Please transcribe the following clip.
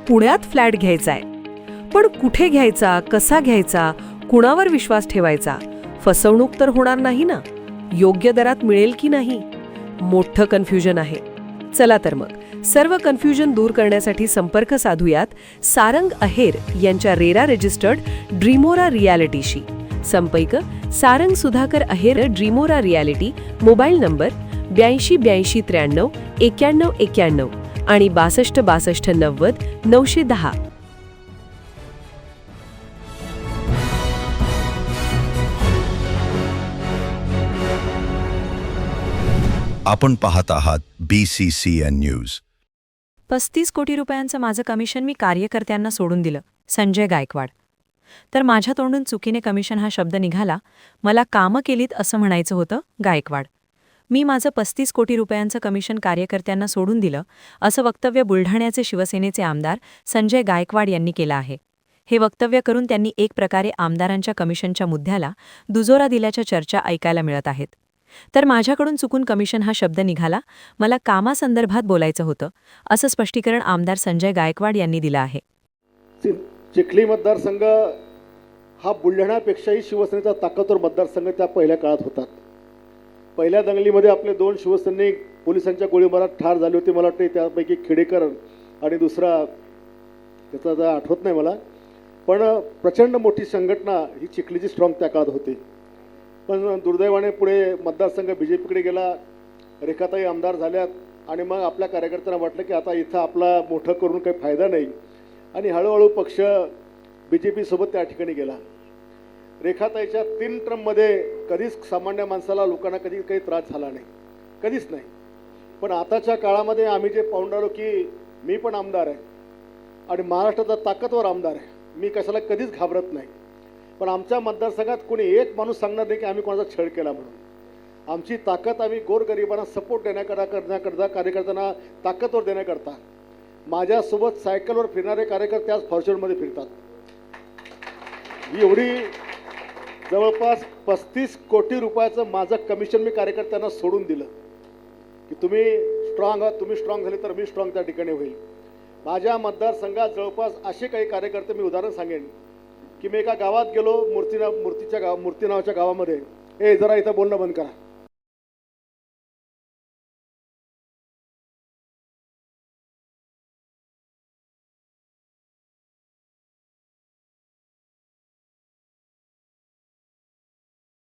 पुण्यात फ्लॅट घ्यायचा आहे. पण कुठे घ्यायचा, कसा घ्यायचा, कुणावर विश्वास ठेवायचा? फसवणूक तर होणार नाही ना? योग्य दरात मिळेल की नाही? मोठं कन्फ्युजन आहे. चला तर मग सर्व कन्फ्युजन दूर करण्यासाठी संपर्क साधूयात सारंग अहेर यांच्या रेरा रजिस्टर्ड ड्रीमोरा रियालिटीशी. संपर्क सारंग सुधाकर अहेर, ड्रीमोरा रियालिटी. मोबाईल नंबर 82 83 91 91 आणि 62 62 90 910. आपण पाहत आहात BCCN न्यूज. 35 कोटी रुपयांचं माझं कमिशन मी कार्यकर्त्यांना सोडून दिलं. संजय गायकवाड. तर माझ्या तोंडून चुकीने कमिशन हा शब्द निघाला. मला कामं केलीत असं म्हणायचं होतं. गायकवाड. मी माझं 35 कोटी रुपयांचं कमिशन कार्यकर्त्यांना सोडून दिलं असं वक्तव्य बुलढाण्याचे शिवसेनेचे आमदार संजय गायकवाड यांनी केलं आहे. हे वक्तव्य करून त्यांनी एक प्रकारे आमदारांच्या कमिशनच्या मुद्द्याला दुजोरा दिल्याच्या चर्चा ऐकायला मिळत आहेत. तर माझ्याकडून चुकून कमिशन हा शब्द निघाला, मला कामासंदर्भात बोलायचं होतं असं स्पष्टीकरण आमदार संजय गायकवाड यांनी दिलं आहे. चिखली मतदारसंघ हा बुलढाण्यापेक्षाही शिवसेनेचा ताकदवर मतदारसंघ त्या पहिल्या काळात होता. पहिल्या दंगलीमध्ये आपले 2 शिवसैनिक पोलिसांच्या गोळीबारात ठार झाले होते. मला वाटते त्यापैकी खेडेकर आणि दुसरा त्याचा आता आठवत नाही मला. पण प्रचंड मोठी संघटना ही चिखलीची स्ट्रॉंग त्या काळात होती. पण दुर्दैवाने पुढे मतदारसंघ BJPकडे गेला. रेखाताई आमदार झाल्यात आणि मग आपल्या कार्यकर्त्यांना वाटलं की आता इथं आपला मोठं करून काही फायदा नाही आणि हळूहळू पक्ष BJP सोबत त्या ठिकाणी गेला. रेखाताईच्या 3 टर्ममध्ये कधीच सामान्य माणसाला, लोकांना कधी काही त्रास झाला नाही, कधीच नाही. पण आताच्या काळामध्ये आम्ही जे पाहून राहिलो की मी पण आमदार आहे आणि महाराष्ट्राचा ताकदवर आमदार आहे. मी कशाला कधीच घाबरत नाही. पण आमच्या मतदारसंघात कोणी एक माणूस सांगणार नाही की आम्ही कोणाचा छळ केला म्हणून. आमची ताकद आम्ही गोरगरिबांना सपोर्ट करण्याकरता कार्यकर्त्यांना ताकदवर देण्याकरता. माझ्यासोबत सायकलवर फिरणारे कार्यकर्ते आज फॉर्च्युनरमध्ये फिरतात. ही एवढी जवळपास 35 कोटी रुपयाचं माझं कमिशन मी कार्यकर्त्यांना सोडून दिलं की तुम्ही स्ट्रॉंग आहात, तुम्ही स्ट्रॉंग झाले तर मी स्ट्रॉंग त्या ठिकाणी होईल. माझ्या मतदारसंघात जवळपास असे काही कार्यकर्ते, मी उदाहरण सांगेन की मी एका गावात गेलो, मूर्ती नावाच्या गावामध्ये. जरा इथं बोलणं बंद करा.